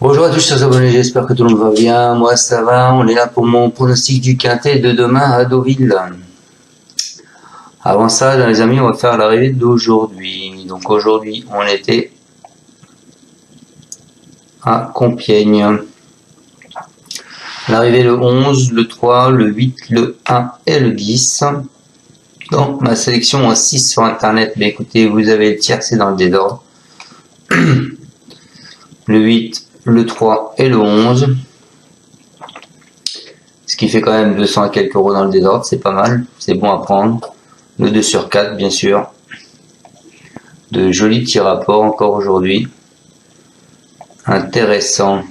Bonjour à tous chers abonnés, j'espère que tout le monde va bien. Moi ça va, on est là pour mon pronostic du quintet de demain à Deauville. Avant ça, les amis, on va faire l'arrivée d'aujourd'hui. Donc aujourd'hui, on était à Compiègne. L'arrivée le 11, le 3, le 8, le 1 et le 10. Donc ma sélection en 6 sur internet, mais écoutez, vous avez le tiercé dans le désordre. Le 8, le 3 et le 11. Ce qui fait quand même 200 et quelques euros dans le désordre, c'est pas mal, c'est bon à prendre. Le 2 sur 4, bien sûr. De jolis petits rapports encore aujourd'hui. Intéressant.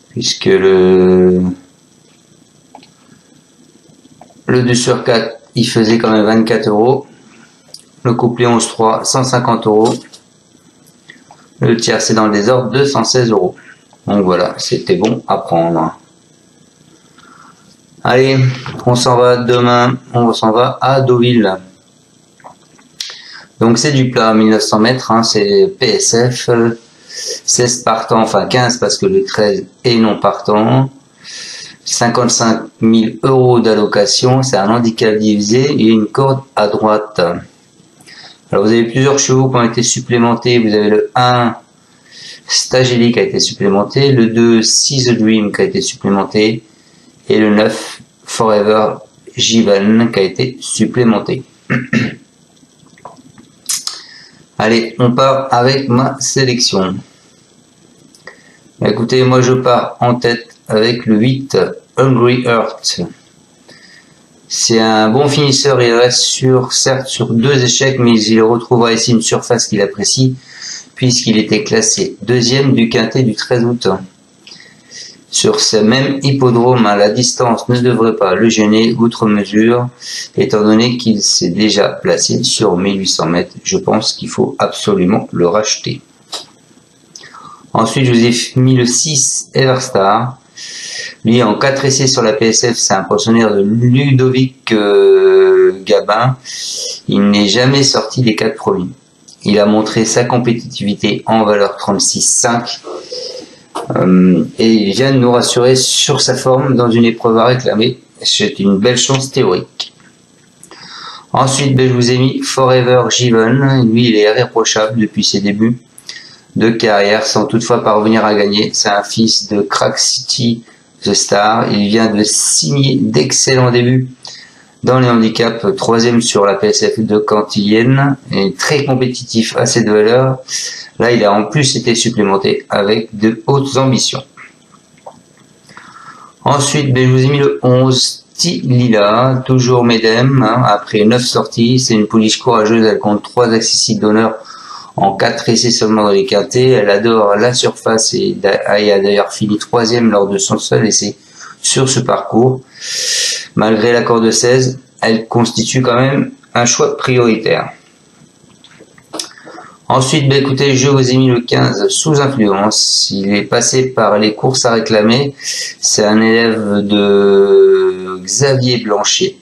Puisque le 2 sur 4, il faisait quand même 24 euros. Le couplet 11-3, 150 euros. Le tiers, c'est dans le désordre, 216 euros. Donc voilà, c'était bon à prendre. Allez, on s'en va demain, on s'en va à Deauville. Donc c'est du plat, 1900 mètres, hein, c'est PSF, 16 partants, enfin 15 parce que le 13 est non partant. 55 000 euros d'allocation, c'est un handicap divisé et une corde à droite. Alors vous avez plusieurs chevaux qui ont été supplémentés, vous avez le 1 Stageli qui a été supplémenté, le 2 See the Dream qui a été supplémenté et le 9 Forever Given qui a été supplémenté. Allez, on part avec ma sélection. Écoutez, moi je pars en tête avec le 8 Hungry Heart. C'est un bon finisseur, il reste certes sur 2 échecs, mais il retrouvera ici une surface qu'il apprécie, puisqu'il était classé deuxième du quintet du 13 août. Sur ce même hippodrome, la distance ne devrait pas le gêner outre mesure, étant donné qu'il s'est déjà placé sur 1800 mètres. Je pense qu'il faut absolument le racheter. Ensuite, je vous ai mis le 6 Everstar. Lui, en 4 essais sur la PSF, c'est un pensionnaire de Ludovic Gabin. Il n'est jamais sorti des 4 premiers. Il a montré sa compétitivité en valeur 36,5 et il vient de nous rassurer sur sa forme dans une épreuve à réclamer. C'est une belle chance théorique. Ensuite, je vous ai mis Forever Given. Lui, il est irréprochable depuis ses débuts de carrière sans toutefois parvenir à gagner. C'est un fils de Crack City The Star. Il vient de signer d'excellents débuts dans les handicaps, 3e sur la PSF de Cantillenne, et très compétitif à cette valeur. Là, il a en plus été supplémenté avec de hautes ambitions. Ensuite, je vous ai mis le 11 Tilila, toujours Medem, hein, après 9 sorties. C'est une pouliche courageuse, elle compte 3 accessibles d'honneur en 4 essais seulement dans les quintets. Elle adore la surface et a d'ailleurs fini 3e lors de son seul essai sur ce parcours. Malgré l'accord de 16, elle constitue quand même un choix prioritaire. Ensuite, écoutez, je vous ai mis le 15 Sous Influence. Il est passé par les courses à réclamer. C'est un élève de Xavier Blanchet.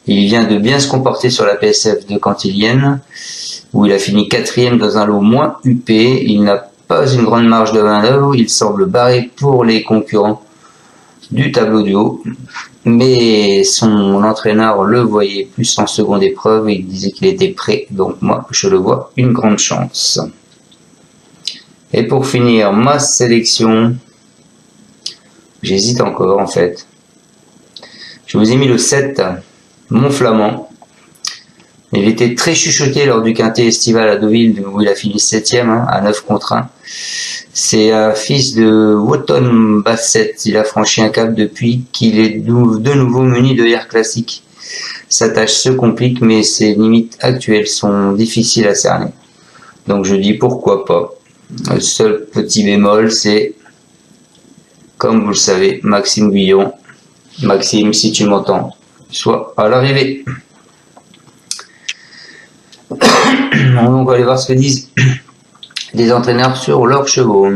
Il vient de bien se comporter sur la PSF de Cantillenne, où il a fini 4e dans un lot moins huppé. Il n'a pas une grande marge de manœuvre. Il semble barré pour les concurrents du tableau du haut, mais son entraîneur le voyait plus en seconde épreuve et il disait qu'il était prêt, donc moi je le vois une grande chance. Et pour finir ma sélection, j'hésite encore en fait, je vous ai mis le 7 Montflamand. Il était très chuchoté lors du quintet estival à Deauville où il a fini 7e, hein, à 9 contre 1. C'est un fils de Wotton Bassett. Il a franchi un cap depuis qu'il est de nouveau muni de air classique. Sa tâche se complique, mais ses limites actuelles sont difficiles à cerner. Donc je dis pourquoi pas. Le seul petit bémol, c'est, comme vous le savez, Maxime Guillon. Maxime, si tu m'entends, sois à l'arrivée. On va aller voir ce que disent les entraîneurs sur leurs chevaux.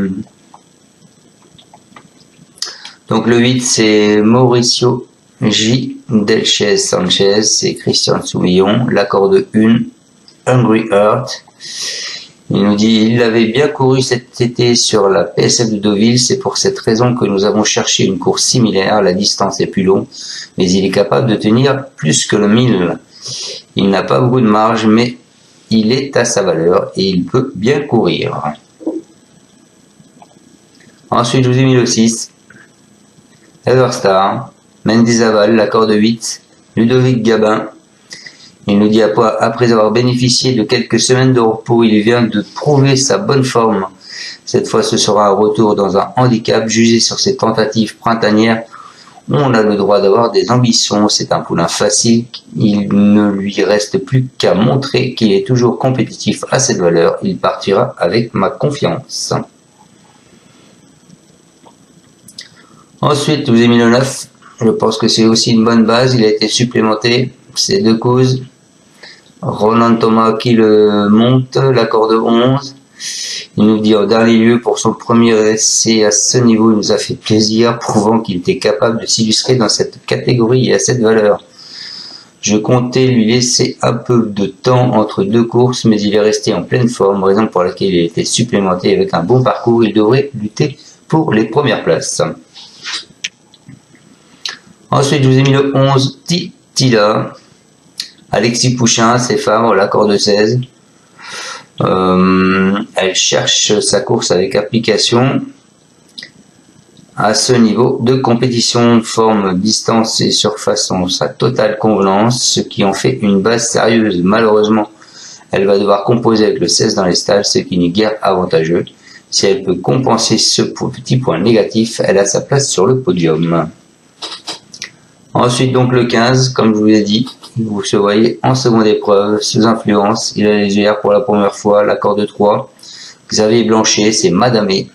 Donc le 8 c'est Mauricio J. Delchez Sanchez, c'est Christian Soumillon, l'accord de 1, Hungry Heart. Il nous dit, il avait bien couru cet été sur la PSF de Deauville, c'est pour cette raison que nous avons cherché une course similaire, la distance est plus longue, mais il est capable de tenir plus que le 1000. Il n'a pas beaucoup de marge, mais il est à sa valeur et il peut bien courir. Ensuite, je vous ai mis le 6, Everstar, Mendizábal, la corde 8, Ludovic Gabin. Il nous dit après avoir bénéficié de quelques semaines de repos, il vient de prouver sa bonne forme. Cette fois, ce sera un retour dans un handicap jugé sur ses tentatives printanières. On a le droit d'avoir des ambitions, c'est un poulain facile, il ne lui reste plus qu'à montrer qu'il est toujours compétitif à cette valeur, il partira avec ma confiance. Ensuite, vous avez mis le 9, je pense que c'est aussi une bonne base, il a été supplémenté, c'est deux causes. Roland Thomas qui le monte, la corde 11. Il nous dit en dernier lieu, pour son premier essai à ce niveau, il nous a fait plaisir, prouvant qu'il était capable de s'illustrer dans cette catégorie et à cette valeur. Je comptais lui laisser un peu de temps entre deux courses, mais il est resté en pleine forme, raison pour laquelle il a été supplémenté avec un bon parcours. Il devrait lutter pour les premières places. Ensuite, je vous ai mis le 11, Tila. Alexis Pouchin, c'est Favre, la corde 16. Elle cherche sa course avec application. À ce niveau de compétition, forme, distance et surface sont sa totale convenance, ce qui en fait une base sérieuse. Malheureusement, elle va devoir composer avec le 16 dans les stalles, ce qui n'est guère avantageux. Si elle peut compenser ce petit point négatif, elle a sa place sur le podium. Ensuite, donc le 15, comme je vous l'ai dit, vous se voyez en seconde épreuve, sous influence, il est légère pour la première fois, la corde 3. Xavier Blanchet, c'est Madamé.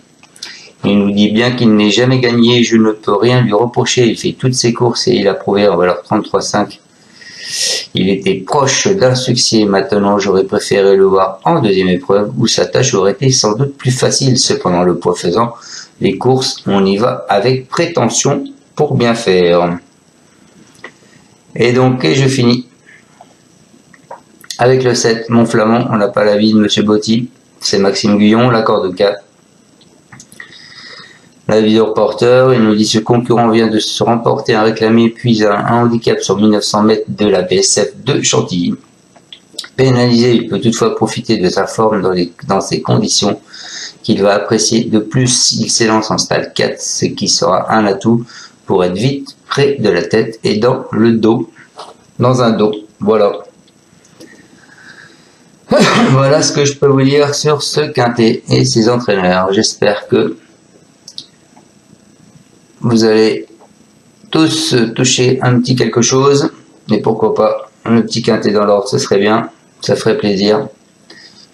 Il nous dit bien qu'il n'est jamais gagné, je ne peux rien lui reprocher, il fait toutes ses courses et il a prouvé en valeur 33,5. Il était proche d'un succès, maintenant j'aurais préféré le voir en deuxième épreuve où sa tâche aurait été sans doute plus facile. Cependant, le poids faisant, les courses, on y va avec prétention pour bien faire. Et donc, je finis avec le 7, Mon Flamand, on n'a pas l'avis de Monsieur Botti, c'est Maxime Guyon, la corde 4. L'avis du reporter, il nous dit ce concurrent vient de se remporter un réclamé puis un handicap sur 1900 mètres de la PSF de Chantilly. Pénalisé, il peut toutefois profiter de sa forme dans ces conditions qu'il va apprécier. De plus, il s'élance en stade 4, ce qui sera un atout pour être vite près de la tête et dans le dos, dans un dos. Voilà. Voilà ce que je peux vous dire sur ce quintet et ses entraîneurs. J'espère que vous allez tous toucher un petit quelque chose, mais pourquoi pas un petit quintet dans l'ordre, ce serait bien, ça ferait plaisir.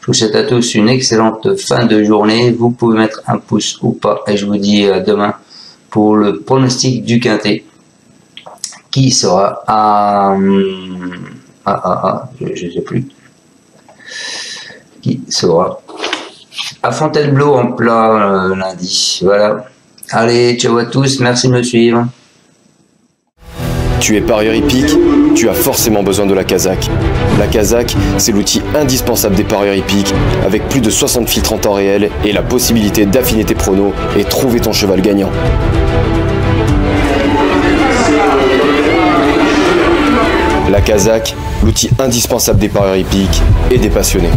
Je vous souhaite à tous une excellente fin de journée. Vous pouvez mettre un pouce ou pas et je vous dis à demain pour le pronostic du quintet qui sera à je sais plus, qui sera à Fontainebleau en plat lundi. Voilà. Allez, ciao à tous, merci de me suivre. Tu es parieur hippique, tu as forcément besoin de la Kazakh. La Kazakh, c'est l'outil indispensable des parieurs hippiques, avec plus de 60 filtres en temps réel et la possibilité d'affiner tes pronos et trouver ton cheval gagnant. La Kazakh, l'outil indispensable des parieurs hippiques et des passionnés.